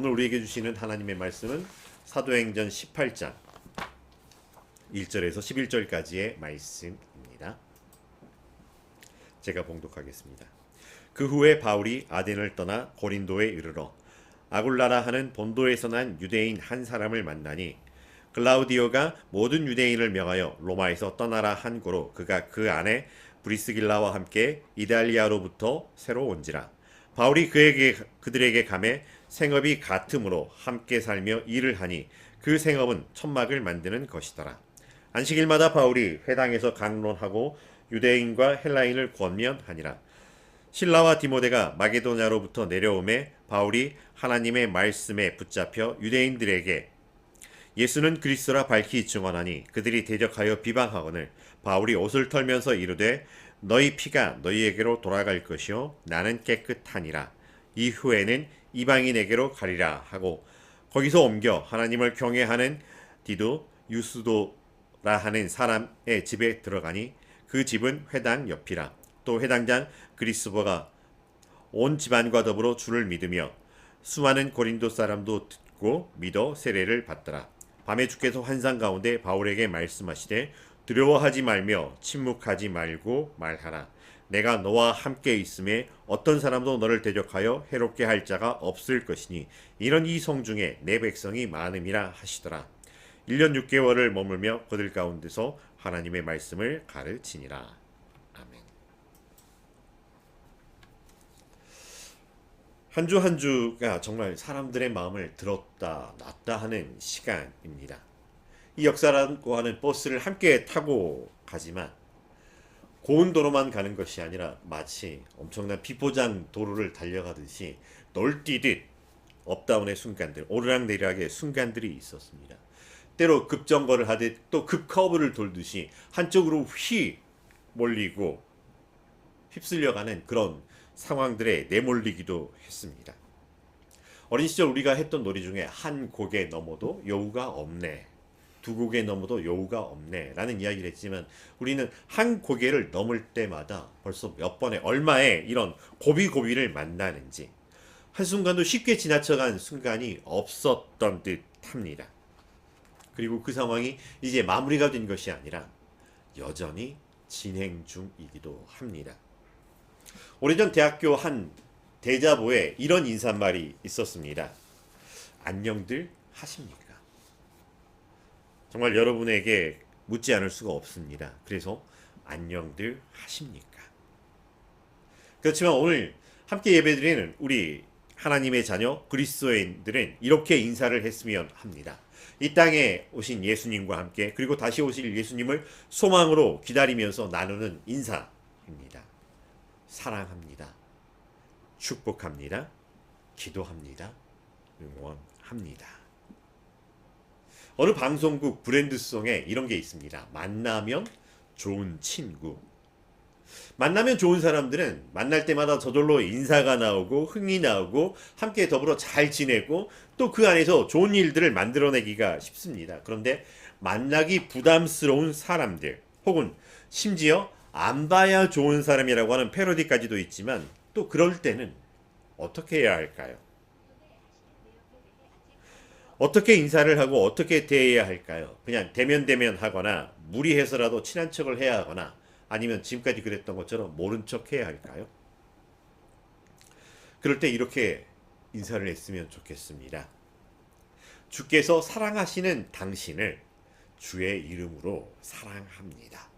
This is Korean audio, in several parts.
오늘 우리에게 주시는 하나님의 말씀은 사도행전 18장 1절에서 11절까지의 말씀입니다. 제가 봉독하겠습니다. 그 후에 바울이 아덴을 떠나 고린도에 이르러 아굴라라 하는 본도에서 난 유대인 한 사람을 만나니 글라우디오가 모든 유대인을 명하여 로마에서 떠나라 한 고로 그가 그 안에 브리스길라와 함께 이달리아로부터 새로 온지라. 바울이 그들에게 감해 생업이 같으므로 함께 살며 일을 하니 그 생업은 천막을 만드는 것이더라. 안식일마다 바울이 회당에서 강론하고 유대인과 헬라인을 권면하니라. 실라와 디모데가 마게도냐로부터 내려오매 바울이 하나님의 말씀에 붙잡혀 유대인들에게 예수는 그리스도라 밝히 증언하니 그들이 대적하여 비방하거늘 바울이 옷을 털면서 이르되 너희 피가 너희에게로 돌아갈 것이요 나는 깨끗하니라. 이후에는 이방인에게로 가리라 하고 거기서 옮겨 하나님을 경외하는 디도 유스도라 하는 사람의 집에 들어가니 그 집은 회당 옆이라. 또 회당장 그리스도가 온 집안과 더불어 주를 믿으며 수많은 고린도 사람도 듣고 믿어 세례를 받더라. 밤에 주께서 환상 가운데 바울에게 말씀하시되 두려워하지 말며 침묵하지 말고 말하라. 내가 너와 함께 있음에 어떤 사람도 너를 대적하여 해롭게 할 자가 없을 것이니 이런 이 성 중에 내 백성이 많음이라 하시더라. 1년 6개월을 머물며 그들 가운데서 하나님의 말씀을 가르치니라. 아멘. 한 주 한 주가 정말 사람들의 마음을 들었다 놨다 하는 시간입니다. 이 역사라고 하는 버스를 함께 타고 가지만 고운 도로만 가는 것이 아니라 마치 엄청난 비포장 도로를 달려가듯이 널뛰듯 업다운의 순간들, 오르락내리락의 순간들이 있었습니다. 때로 급정거를 하듯 또 급커브를 돌듯이 한쪽으로 휘 몰리고 휩쓸려가는 그런 상황들에 내몰리기도 했습니다. 어린 시절 우리가 했던 놀이 중에 한 고개 넘어도 여우가 없네, 두 고개 넘어도 여우가 없네 라는 이야기를 했지만 우리는 한 고개를 넘을 때마다 벌써 몇 번의 얼마의 이런 고비고비를 만나는지 한순간도 쉽게 지나쳐간 순간이 없었던 듯 합니다. 그리고 그 상황이 이제 마무리가 된 것이 아니라 여전히 진행 중이기도 합니다. 오래전 대학교 한 대자보에 이런 인사말이 있었습니다. 안녕들 하십니까? 정말 여러분에게 묻지 않을 수가 없습니다. 그래서 안녕들 하십니까? 그렇지만 오늘 함께 예배드리는 우리 하나님의 자녀 그리스도인들은 이렇게 인사를 했으면 합니다. 이 땅에 오신 예수님과 함께 그리고 다시 오실 예수님을 소망으로 기다리면서 나누는 인사입니다. 사랑합니다. 축복합니다. 기도합니다. 응원합니다. 어느 방송국 브랜드송에 이런 게 있습니다. 만나면 좋은 친구. 만나면 좋은 사람들은 만날 때마다 저절로 인사가 나오고 흥이 나오고 함께 더불어 잘 지내고 또 그 안에서 좋은 일들을 만들어내기가 쉽습니다. 그런데 만나기 부담스러운 사람들 혹은 심지어 안 봐야 좋은 사람이라고 하는 패러디까지도 있지만 또 그럴 때는 어떻게 해야 할까요? 어떻게 인사를 하고 어떻게 대해야 할까요? 그냥 대면 하거나 무리해서라도 친한 척을 해야 하거나 아니면 지금까지 그랬던 것처럼 모른 척 해야 할까요? 그럴 때 이렇게 인사를 했으면 좋겠습니다. 주께서 사랑하시는 당신을 주의 이름으로 사랑합니다.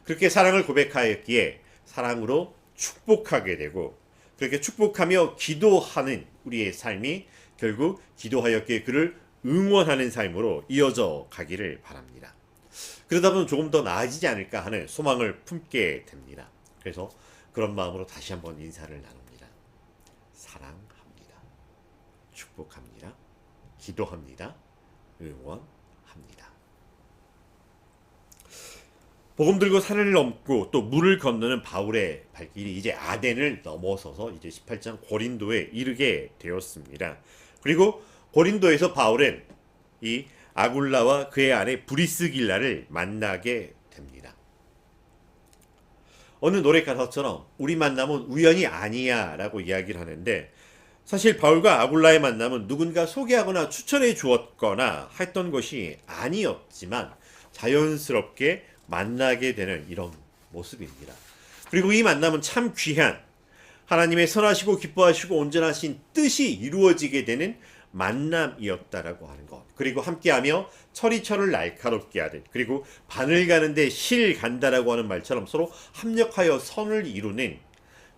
그렇게 사랑을 고백하였기에 사랑으로 축복하게 되고 그렇게 축복하며 기도하는 우리의 삶이 결국 기도하였기에 그를 응원하는 삶으로 이어져 가기를 바랍니다. 그러다 보면 조금 더 나아지지 않을까 하는 소망을 품게 됩니다. 그래서 그런 마음으로 다시 한번 인사를 나눕니다. 사랑합니다. 축복합니다. 기도합니다. 응원합니다. 복음 들고 산을 넘고 또 물을 건너는 바울의 발길이 이제 아덴을 넘어서서 이제 18장 고린도에 이르게 되었습니다. 그리고 고린도에서 바울은 이 아굴라와 그의 아내 브리스길라를 만나게 됩니다. 어느 노래 가사처럼 우리 만남은 우연이 아니야 라고 이야기를 하는데 사실 바울과 아굴라의 만남은 누군가 소개하거나 추천해 주었거나 했던 것이 아니었지만 자연스럽게 만나게 되는 이런 모습입니다. 그리고 이 만남은 참 귀한 하나님의 선하시고 기뻐하시고 온전하신 뜻이 이루어지게 되는 만남이었다라고 하는 것. 그리고 함께하며 철이 철을 날카롭게 하듯, 그리고 바늘 가는데 실 간다라고 하는 말처럼 서로 합력하여 선을 이루는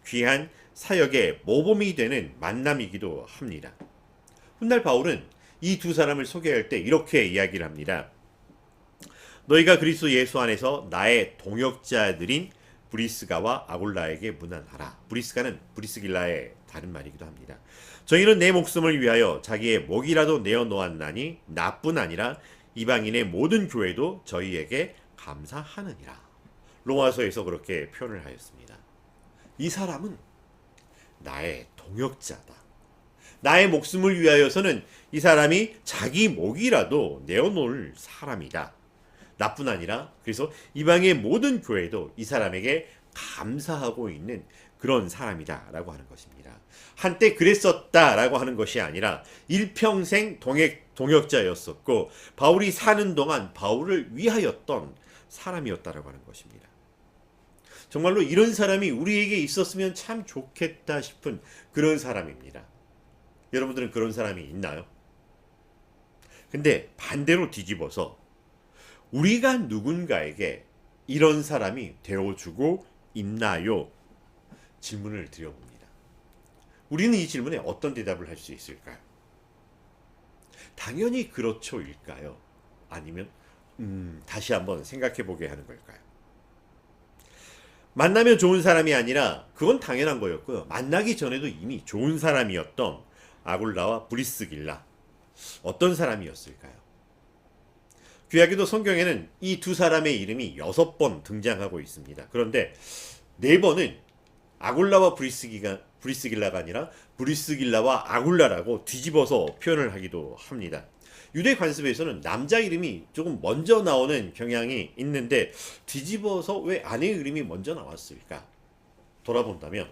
귀한 사역의 모범이 되는 만남이기도 합니다. 훗날 바울은 이 두 사람을 소개할 때 이렇게 이야기를 합니다. 너희가 그리스도 예수 안에서 나의 동역자들인 브리스가와 아굴라에게 문안하라. 브리스가는 브리스길라의 다른 말이기도 합니다. 저희는 내 목숨을 위하여 자기의 목이라도 내어 놓았나니 나뿐 아니라 이방인의 모든 교회도 저희에게 감사하느니라. 로마서에서 그렇게 표현을 하였습니다. 이 사람은 나의 동역자다. 나의 목숨을 위하여서는 이 사람이 자기 목이라도 내어놓을 사람이다. 나뿐 아니라 그래서 이방의 모든 교회도 이 사람에게 감사하고 있는 그런 사람이다 라고 하는 것입니다. 한때 그랬었다라고 하는 것이 아니라 일평생 동역자였었고 바울이 사는 동안 바울을 위하였던 사람이었다라고 하는 것입니다. 정말로 이런 사람이 우리에게 있었으면 참 좋겠다 싶은 그런 사람입니다. 여러분들은 그런 사람이 있나요? 근데 반대로 뒤집어서 우리가 누군가에게 이런 사람이 되어주고 있나요? 질문을 드려봅니다. 우리는 이 질문에 어떤 대답을 할 수 있을까요? 당연히 그렇죠일까요? 아니면 다시 한번 생각해 보게 하는 걸까요? 만나면 좋은 사람이 아니라 그건 당연한 거였고요. 만나기 전에도 이미 좋은 사람이었던 아굴라와 브리스길라, 어떤 사람이었을까요? 귀하게도 성경에는 이 두 사람의 이름이 6번 등장하고 있습니다. 그런데 4번은 아굴라와 브리스길라가 아니라 브리스길라와 아굴라라고 뒤집어서 표현을 하기도 합니다. 유대 관습에서는 남자 이름이 조금 먼저 나오는 경향이 있는데 뒤집어서 왜 아내 이름이 먼저 나왔을까? 돌아본다면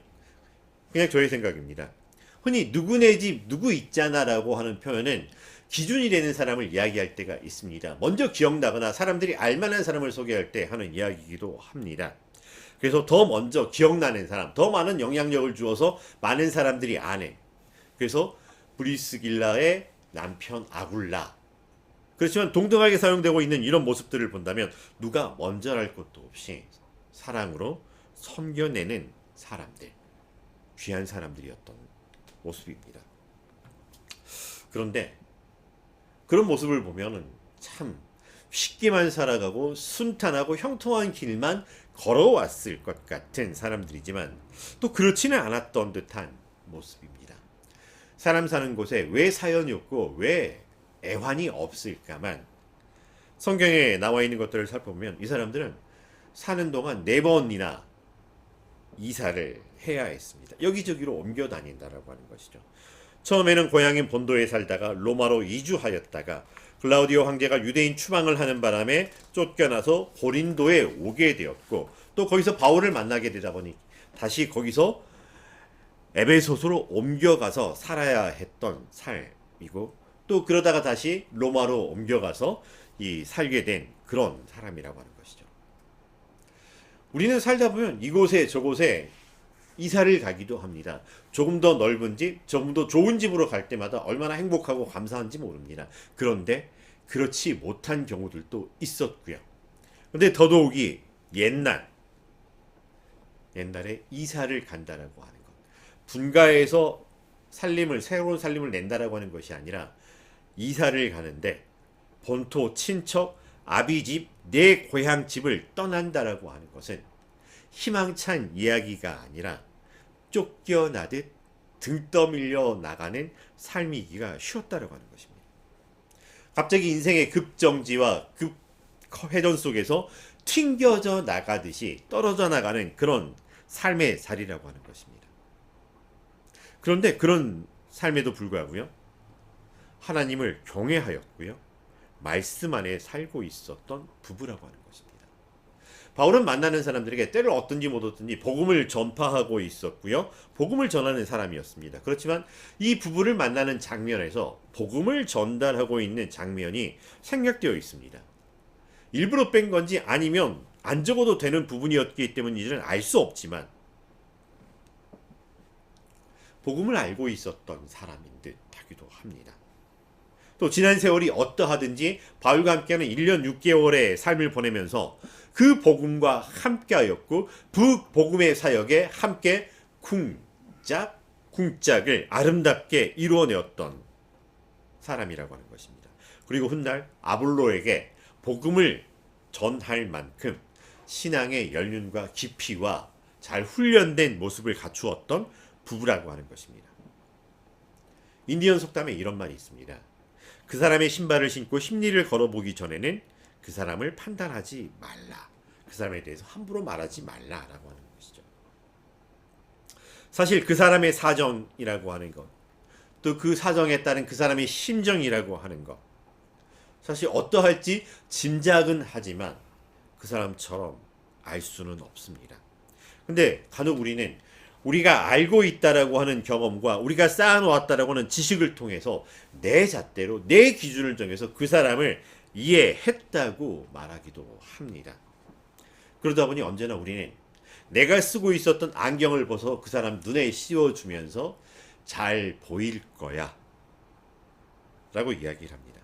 그냥 저의 생각입니다. 흔히 누구네 집 누구 있잖아라고 하는 표현은 기준이 되는 사람을 이야기할 때가 있습니다. 먼저 기억나거나 사람들이 알만한 사람을 소개할 때 하는 이야기이기도 합니다. 그래서 더 먼저 기억나는 사람, 더 많은 영향력을 주어서 많은 사람들이 아네. 그래서 브리스길라의 남편 아굴라. 그렇지만 동등하게 사용되고 있는 이런 모습들을 본다면 누가 먼저랄 것도 없이 사랑으로 섬겨내는 사람들, 귀한 사람들이었던 모습입니다. 그런데 그런 모습을 보면은 참 쉽게만 살아가고 순탄하고 형통한 길만 걸어왔을 것 같은 사람들이지만 또 그렇지는 않았던 듯한 모습입니다. 사람 사는 곳에 왜 사연이 없고 왜 애환이 없을까만 성경에 나와 있는 것들을 살펴보면 이 사람들은 사는 동안 4번이나 이사를 해야 했습니다. 여기저기로 옮겨 다닌다라고 하는 것이죠. 처음에는 고향인 본도에 살다가 로마로 이주하였다가 글라우디오 황제가 유대인 추방을 하는 바람에 쫓겨나서 고린도에 오게 되었고 또 거기서 바울을 만나게 되다 보니 다시 거기서 에베소서로 옮겨가서 살아야 했던 삶이고 또 그러다가 다시 로마로 옮겨가서 살게 된 그런 사람이라고 하는 것이죠. 우리는 살다 보면 이곳에 저곳에 이사를 가기도 합니다. 조금 더 넓은 집, 조금 더 좋은 집으로 갈 때마다 얼마나 행복하고 감사한지 모릅니다. 그런데 그렇지 못한 경우들도 있었고요. 근데 더더욱이 옛날에 이사를 간다라고 하는 것, 분가해서 새로운 살림을 낸다라고 하는 것이 아니라 이사를 가는데 본토 친척 아비집 내 고향집을 떠난다라고 하는 것은 희망찬 이야기가 아니라 쫓겨나듯 등 떠밀려 나가는 삶이기가 쉬웠다라고 하는 것입니다. 갑자기 인생의 급정지와 급회전 속에서 튕겨져 나가듯이 떨어져 나가는 그런 삶의 자리라고 하는 것입니다. 그런데 그런 삶에도 불구하고요, 하나님을 경외하였고요, 말씀 안에 살고 있었던 부부라고 하는 것입니다. 바울은 만나는 사람들에게 때를 얻든지 못 얻든지 복음을 전파하고 있었고요. 복음을 전하는 사람이었습니다. 그렇지만 이 부부를 만나는 장면에서 복음을 전달하고 있는 장면이 생략되어 있습니다. 일부러 뺀 건지 아니면 안 적어도 되는 부분이었기 때문인지는 알 수 없지만 복음을 알고 있었던 사람인 듯 하기도 합니다. 또 지난 세월이 어떠하든지 바울과 함께하는 1년 6개월의 삶을 보내면서 그 복음과 함께하였고 그 복음의 사역에 함께 쿵짝을 아름답게 이루어내었던 사람이라고 하는 것입니다. 그리고 훗날 아볼로에게 복음을 전할 만큼 신앙의 연륜과 깊이와 잘 훈련된 모습을 갖추었던 부부라고 하는 것입니다. 인디언 속담에 이런 말이 있습니다. 그 사람의 신발을 신고 십리를 걸어보기 전에는 그 사람을 판단하지 말라. 그 사람에 대해서 함부로 말하지 말라라고 하는 것이죠. 사실 그 사람의 사정이라고 하는 것, 또 그 사정에 따른 그 사람의 심정이라고 하는 것, 사실 어떠할지 짐작은 하지만 그 사람처럼 알 수는 없습니다. 근데 간혹 우리는 우리가 알고 있다라고 하는 경험과 우리가 쌓아놓았다라고 하는 지식을 통해서 내 잣대로 내 기준을 정해서 그 사람을 이해했다고 말하기도 합니다. 그러다 보니 언제나 우리는 내가 쓰고 있었던 안경을 벗어 그 사람 눈에 씌워주면서 잘 보일 거야 라고 이야기를 합니다.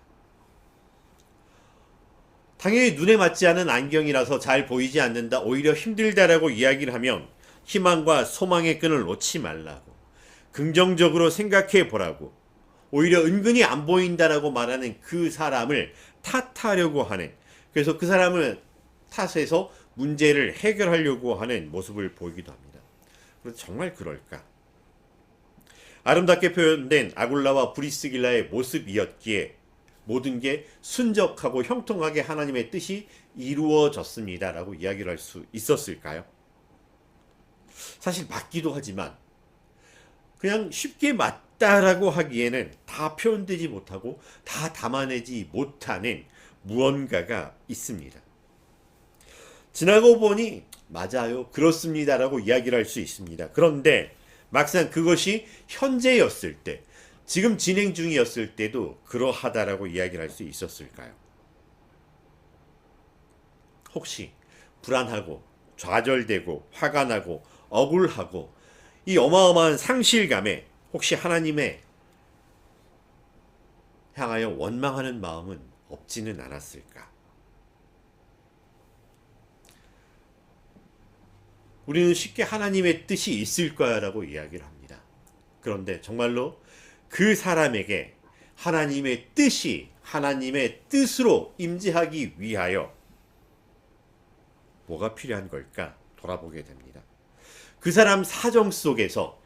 당연히 눈에 맞지 않은 안경이라서 잘 보이지 않는다, 오히려 힘들다라고 이야기를 하면 희망과 소망의 끈을 놓지 말라고, 긍정적으로 생각해 보라고, 오히려 은근히 안 보인다라고 말하는 그 사람을 탓하려고 하는, 그래서 그 사람을 탓해서 문제를 해결하려고 하는 모습을 보이기도 합니다. 그래서 정말 그럴까? 아름답게 표현된 아굴라와 브리스길라의 모습이었기에 모든 게 순적하고 형통하게 하나님의 뜻이 이루어졌습니다라고 이야기를 할 수 있었을까요? 사실 맞기도 하지만 그냥 쉽게 맞다라고 하기에는 다 표현되지 못하고 다 담아내지 못하는 무언가가 있습니다. 지나고 보니 맞아요, 그렇습니다라고 이야기를 할 수 있습니다. 그런데 막상 그것이 현재였을 때, 지금 진행 중이었을 때도 그러하다라고 이야기를 할 수 있었을까요? 혹시 불안하고 좌절되고 화가 나고 억울하고 이 어마어마한 상실감에 혹시 하나님의 향하여 원망하는 마음은 없지는 않았을까? 우리는 쉽게 하나님의 뜻이 있을 거야 라고 이야기를 합니다. 그런데 정말로 그 사람에게 하나님의 뜻이 하나님의 뜻으로 임재하기 위하여 뭐가 필요한 걸까 돌아보게 됩니다. 그 사람 사정 속에서,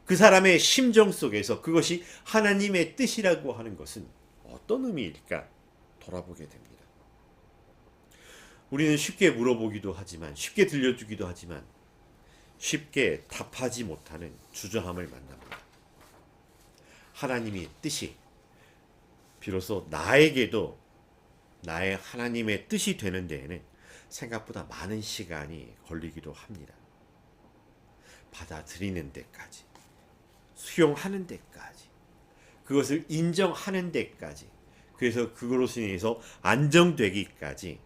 그 사람의 심정 속에서 그것이 하나님의 뜻이라고 하는 것은 어떤 의미일까 돌아보게 됩니다. 우리는 쉽게 물어보기도 하지만, 쉽게 들려주기도 하지만 쉽게 답하지 못하는 주저함을 만납니다. 하나님의 뜻이 비로소 나에게도 나의 하나님의 뜻이 되는 데에는 생각보다 많은 시간이 걸리기도 합니다. 받아들이는 데까지, 수용하는 데까지, 그것을 인정하는 데까지, 그래서 그것으로 인해서 안정되기까지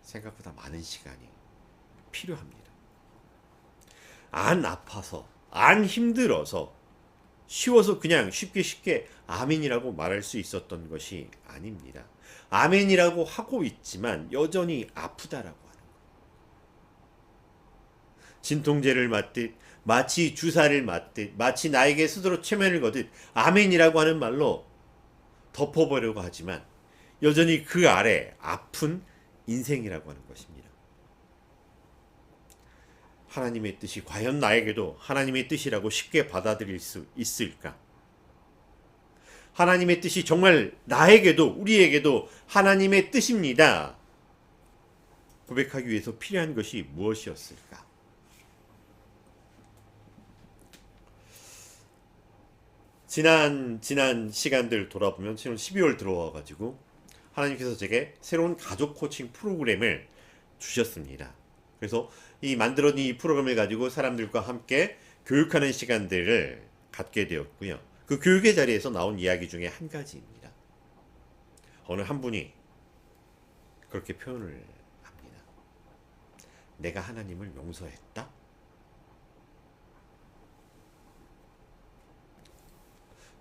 생각보다 많은 시간이 필요합니다. 안 아파서, 안 힘들어서, 쉬워서 그냥 쉽게 아멘이라고 말할 수 있었던 것이 아닙니다. 아멘이라고 하고 있지만 여전히 아프다라고 하는 것. 진통제를 맞듯, 마치 주사를 맞듯, 마치 나에게 스스로 최면을 거듯 아멘이라고 하는 말로 덮어보려고 하지만 여전히 그 아래 아픈 인생이라고 하는 것입니다. 하나님의 뜻이 과연 나에게도 하나님의 뜻이라고 쉽게 받아들일 수 있을까? 하나님의 뜻이 정말 나에게도, 우리에게도 하나님의 뜻입니다 고백하기 위해서 필요한 것이 무엇이었을까? 지난 시간들 돌아보면 지금 12월 들어와가지고 하나님께서 제게 새로운 가족 코칭 프로그램을 주셨습니다. 그래서 이 만들어진 이 프로그램을 가지고 사람들과 함께 교육하는 시간들을 갖게 되었고요. 그 교육의 자리에서 나온 이야기 중에 한 가지입니다. 어느 한 분이 그렇게 표현을 합니다. 내가 하나님을 용서했다?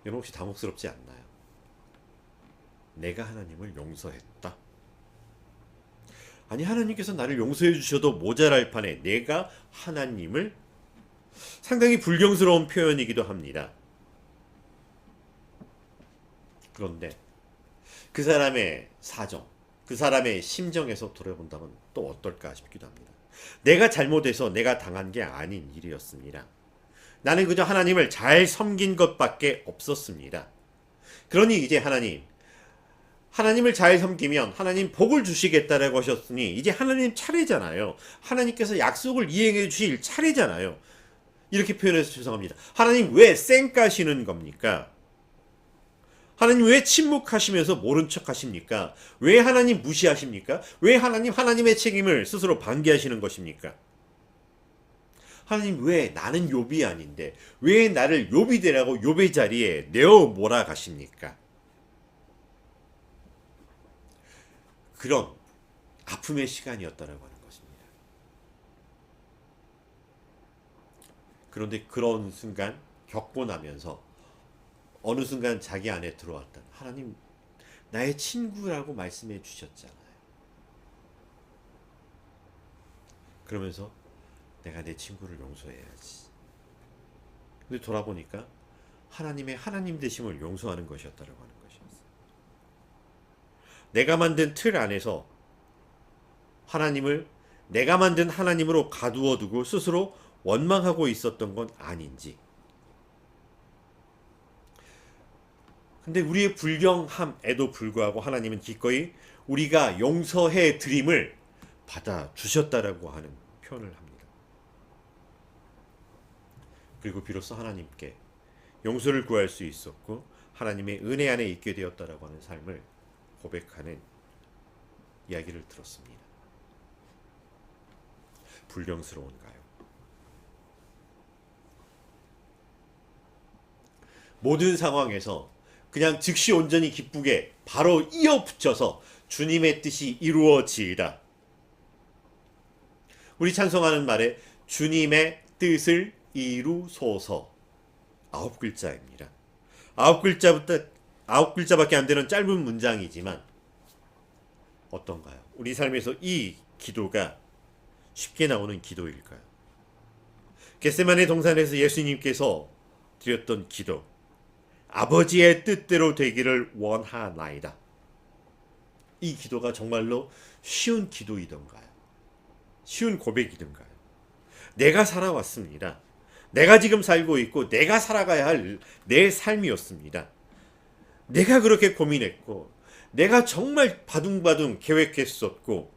여러분 혹시 당혹스럽지 않나요? 내가 하나님을 용서했다? 아니 하나님께서 나를 용서해 주셔도 모자랄 판에 내가 하나님을, 상당히 불경스러운 표현이기도 합니다. 그런데 그 사람의 사정, 그 사람의 심정에서 돌아본다면 또 어떨까 싶기도 합니다. 내가 잘못해서 내가 당한 게 아닌 일이었습니다. 나는 그저 하나님을 잘 섬긴 것밖에 없었습니다. 그러니 이제 하나님을 잘 섬기면 하나님 복을 주시겠다라고 하셨으니 이제 하나님 차례잖아요. 하나님께서 약속을 이행해 주실 차례잖아요. 이렇게 표현해서 죄송합니다. 하나님 왜 쌩까시는 겁니까? 하나님 왜 침묵하시면서 모른 척 하십니까? 왜 하나님 무시하십니까? 왜 하나님의 책임을 스스로 방기하시는 것입니까? 하나님 왜 나는 욥이 아닌데 왜 나를 욥이 되라고 욥의 자리에 내어 몰아가십니까? 그런 아픔의 시간이었다라고 하는 것입니다. 그런데 그런 순간 겪고 나면서 어느 순간 자기 안에 들어왔던 하나님 나의 친구라고 말씀해 주셨잖아요. 그러면서 내가 내 친구를 용서해야지. 근데 돌아보니까 하나님의 하나님 되심을 용서하는 것이었다라고 하는 것이었어요. 내가 만든 틀 안에서 하나님을 내가 만든 하나님으로 가두어 두고 스스로 원망하고 있었던 건 아닌지. 근데 우리의 불경함에도 불구하고 하나님은 기꺼이 우리가 용서해 드림을 받아 주셨다라고 하는 표현을 합니다. 그리고 비로소 하나님께 용서를 구할 수 있었고 하나님의 은혜 안에 있게 되었다라고 하는 삶을 고백하는 이야기를 들었습니다. 불경스러운가요? 모든 상황에서 그냥 즉시 온전히 기쁘게 바로 이어붙여서 주님의 뜻이 이루어지이다. 우리 찬송하는 말에 주님의 뜻을 이루소서 9글자입니다. 9글자밖에 안 되는 짧은 문장이지만 어떤가요? 우리 삶에서 이 기도가 쉽게 나오는 기도일까요? 겟세마네 동산에서 예수님께서 드렸던 기도, 아버지의 뜻대로 되기를 원하나이다. 이 기도가 정말로 쉬운 기도이던가요? 쉬운 고백이던가요? 내가 살아왔습니다. 내가 지금 살고 있고 내가 살아가야 할 내 삶이었습니다. 내가 그렇게 고민했고 내가 정말 바둥바둥 계획했었고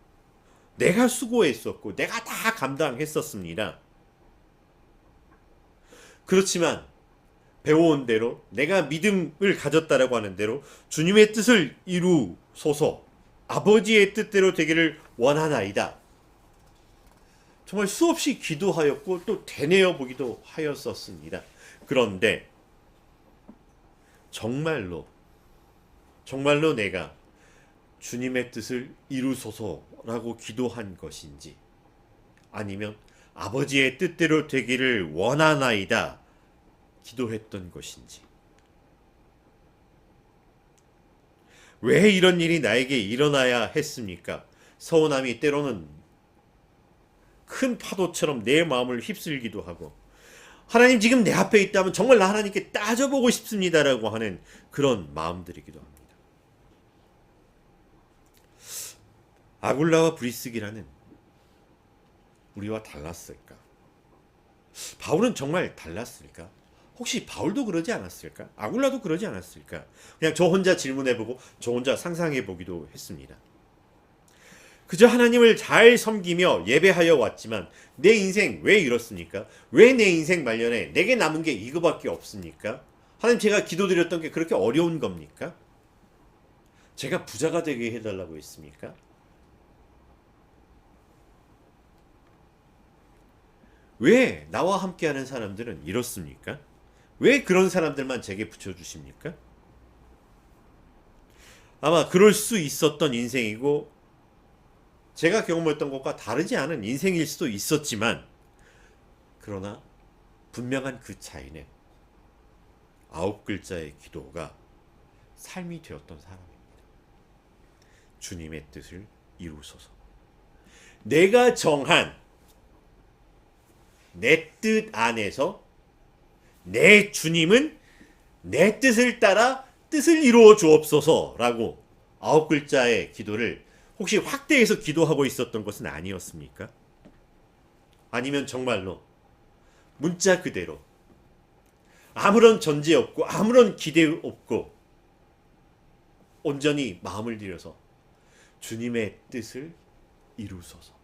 내가 수고했었고 내가 다 감당했었습니다. 그렇지만 배워온 대로 내가 믿음을 가졌다라고 하는 대로 주님의 뜻을 이루소서 아버지의 뜻대로 되기를 원하나이다. 정말 수없이 기도하였고 또 되뇌어 보기도 하였었습니다. 그런데 정말로 내가 주님의 뜻을 이루소서라고 기도한 것인지 아니면 아버지의 뜻대로 되기를 원하나이다 기도했던 것인지, 왜 이런 일이 나에게 일어나야 했습니까? 서운함이 때로는 큰 파도처럼 내 마음을 휩쓸기도 하고 하나님 지금 내 앞에 있다면 정말 나 하나님께 따져보고 싶습니다라고 하는 그런 마음들이기도 합니다. 아굴라와 브리스기라는 우리와 달랐을까? 바울은 정말 달랐을까? 혹시 바울도 그러지 않았을까? 아굴라도 그러지 않았을까? 그냥 저 혼자 질문해보고 저 혼자 상상해보기도 했습니다. 그저 하나님을 잘 섬기며 예배하여 왔지만 내 인생 왜 이렇습니까? 왜 내 인생 말년에 내게 남은 게 이거밖에 없습니까? 하나님 제가 기도드렸던 게 그렇게 어려운 겁니까? 제가 부자가 되게 해달라고 했습니까? 왜 나와 함께하는 사람들은 이렇습니까? 왜 그런 사람들만 제게 붙여주십니까? 아마 그럴 수 있었던 인생이고 제가 경험했던 것과 다르지 않은 인생일 수도 있었지만 그러나 분명한 그 차이는 9글자의 기도가 삶이 되었던 사람입니다. 주님의 뜻을 이루소서. 내가 정한 내 뜻 안에서 내 주님은 내 뜻을 따라 뜻을 이루어 주옵소서라고 9글자의 기도를 혹시 확대해서 기도하고 있었던 것은 아니었습니까? 아니면 정말로 문자 그대로 아무런 전제 없고 아무런 기대 없고 온전히 마음을 들여서 주님의 뜻을 이루소서.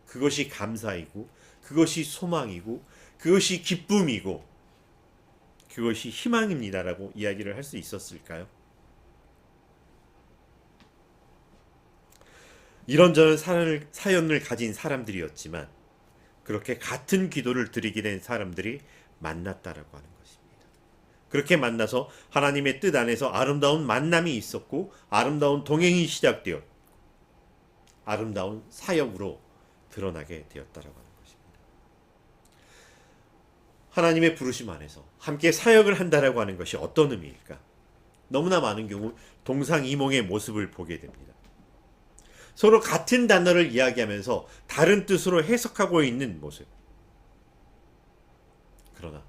그것이 감사이고 그것이 소망이고 그것이 기쁨이고 그것이 희망입니다라고 이야기를 할 수 있었을까요? 이런저런 사연을 가진 사람들이었지만 그렇게 같은 기도를 드리게 된 사람들이 만났다라고 하는 것입니다. 그렇게 만나서 하나님의 뜻 안에서 아름다운 만남이 있었고 아름다운 동행이 시작되었고 아름다운 사역으로 드러나게 되었다라고 하는 것입니다. 하나님의 부르심 안에서 함께 사역을 한다라고 하는 것이 어떤 의미일까? 너무나 많은 경우 동상이몽의 모습을 보게 됩니다. 서로 같은 단어를 이야기하면서 다른 뜻으로 해석하고 있는 모습. 그러나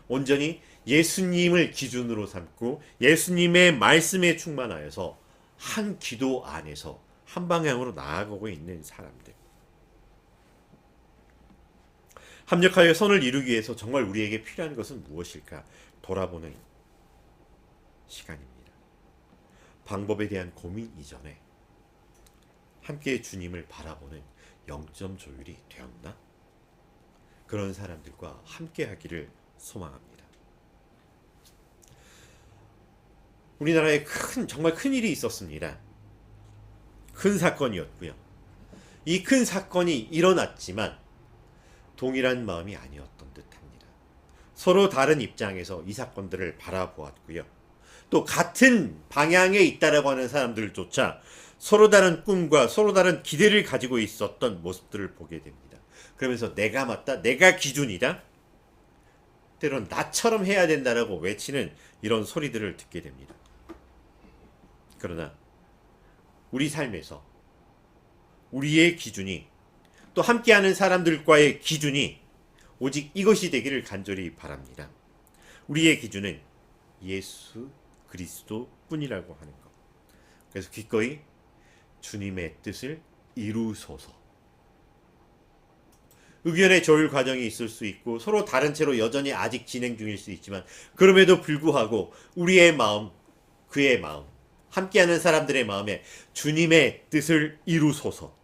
온전히 예수님을 기준으로 삼고 예수님의 말씀에 충만하여서 한 기도 안에서 한 방향으로 나아가고 있는 사람들. 합력하여 선을 이루기 위해서 정말 우리에게 필요한 것은 무엇일까? 돌아보는 시간입니다. 방법에 대한 고민 이전에 함께 주님을 바라보는 영점 조율이 되었나? 그런 사람들과 함께 하기를 소망합니다. 우리나라에 정말 큰 일이 있었습니다. 큰 사건이었고요. 이 큰 사건이 일어났지만 동일한 마음이 아니었던 듯합니다. 서로 다른 입장에서 이 사건들을 바라보았고요. 또 같은 방향에 있다라고 하는 사람들조차 서로 다른 꿈과 서로 다른 기대를 가지고 있었던 모습들을 보게 됩니다. 그러면서 내가 맞다, 내가 기준이다, 때론 나처럼 해야 된다라고 외치는 이런 소리들을 듣게 됩니다. 그러나 우리 삶에서 우리의 기준이 또 함께하는 사람들과의 기준이 오직 이것이 되기를 간절히 바랍니다. 우리의 기준은 예수 그리스도 뿐이라고 하는 것. 그래서 기꺼이 주님의 뜻을 이루소서. 의견의 조율 과정이 있을 수 있고 서로 다른 채로 여전히 아직 진행 중일 수 있지만 그럼에도 불구하고 우리의 마음, 그의 마음, 함께하는 사람들의 마음에 주님의 뜻을 이루소서.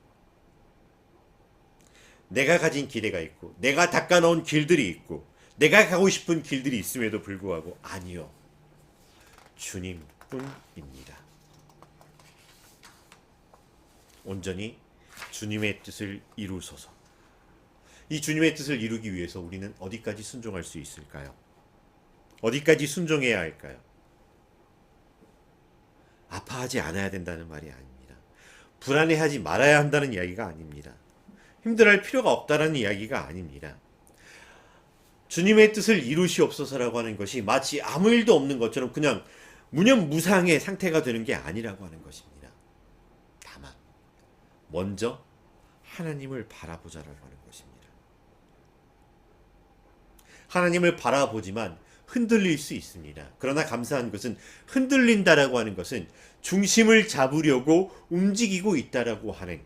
내가 가진 기대가 있고 내가 닦아놓은 길들이 있고 내가 가고 싶은 길들이 있음에도 불구하고 아니요. 주님뿐입니다. 온전히 주님의 뜻을 이루소서. 이 주님의 뜻을 이루기 위해서 우리는 어디까지 순종할 수 있을까요? 어디까지 순종해야 할까요? 아파하지 않아야 된다는 말이 아닙니다. 불안해하지 말아야 한다는 이야기가 아닙니다. 힘들어할 필요가 없다는 이야기가 아닙니다. 주님의 뜻을 이루시옵소서라고 하는 것이 마치 아무 일도 없는 것처럼 그냥 무념무상의 상태가 되는 게 아니라고 하는 것입니다. 다만 먼저 하나님을 바라보자라고 하는 것입니다. 하나님을 바라보지만 흔들릴 수 있습니다. 그러나 감사한 것은 흔들린다라고 하는 것은 중심을 잡으려고 움직이고 있다라고 하는,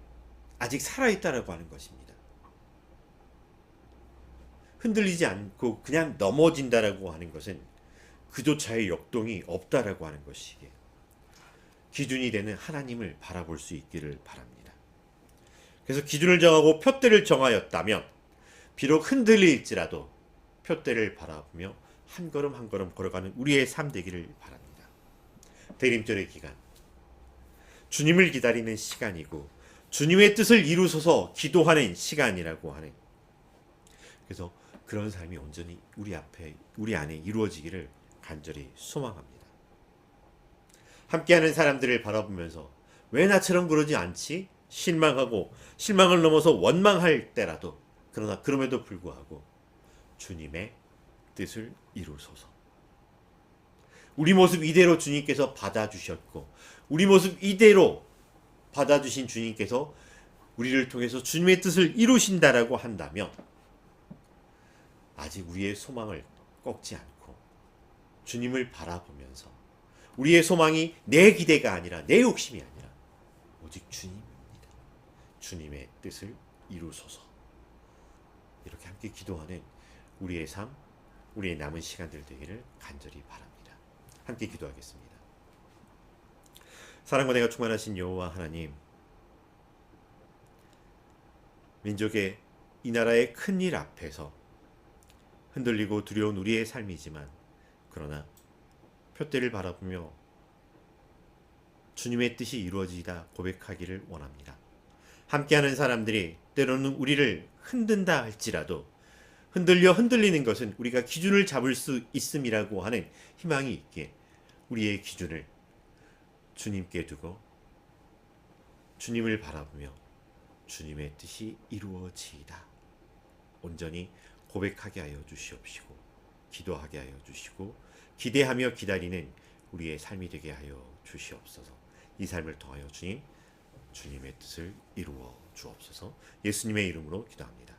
아직 살아있다라고 하는 것입니다. 흔들리지 않고 그냥 넘어진다라고 하는 것은 그조차의 역동이 없다라고 하는 것이기에 기준이 되는 하나님을 바라볼 수 있기를 바랍니다. 그래서 기준을 정하고 표대를 정하였다면 비록 흔들릴지라도 표대를 바라보며 한 걸음 한 걸음 걸어가는 우리의 삶 되기를 바랍니다. 대림절의 기간, 주님을 기다리는 시간이고 주님의 뜻을 이루소서 기도하는 시간이라고 하는 그래서 그런 삶이 온전히 우리 안에 이루어지기를 간절히 소망합니다. 함께하는 사람들을 바라보면서 왜 나처럼 그러지 않지? 실망하고 실망을 넘어서 원망할 때라도, 그러나 그럼에도 불구하고 주님의 뜻을 이루소서. 우리 모습 이대로 주님께서 받아주셨고, 우리 모습 이대로 받아주신 주님께서 우리를 통해서 주님의 뜻을 이루신다라고 한다면, 아직 우리의 소망을 꺾지 않고 주님을 바라보면서, 우리의 소망이 내 기대가 아니라 내 욕심이 아니라 오직 주님입니다. 주님의 뜻을 이루소서. 이렇게 함께 기도하는 우리의 삶, 우리의 남은 시간들 되기를 간절히 바랍니다. 함께 기도하겠습니다. 사랑과 내가 충만하신 여호와 하나님, 민족의 이 나라의 큰일 앞에서 흔들리고 두려운 우리의 삶이지만, 그러나 표대를 바라보며 주님의 뜻이 이루어지다 고백하기를 원합니다. 함께하는 사람들이 때로는 우리를 흔든다 할지라도, 흔들리는 것은 우리가 기준을 잡을 수 있음이라고 하는 희망이 있기에 우리의 기준을 주님께 두고 주님을 바라보며 주님의 뜻이 이루어지이다 온전히 고백하게 하여 주시옵시고, 기도하게 하여 주시고, 기대하며 기다리는 우리의 삶이 되게 하여 주시옵소서. 이 삶을 통하여 주님의 뜻을 이루어 주옵소서. 예수님의 이름으로 기도합니다.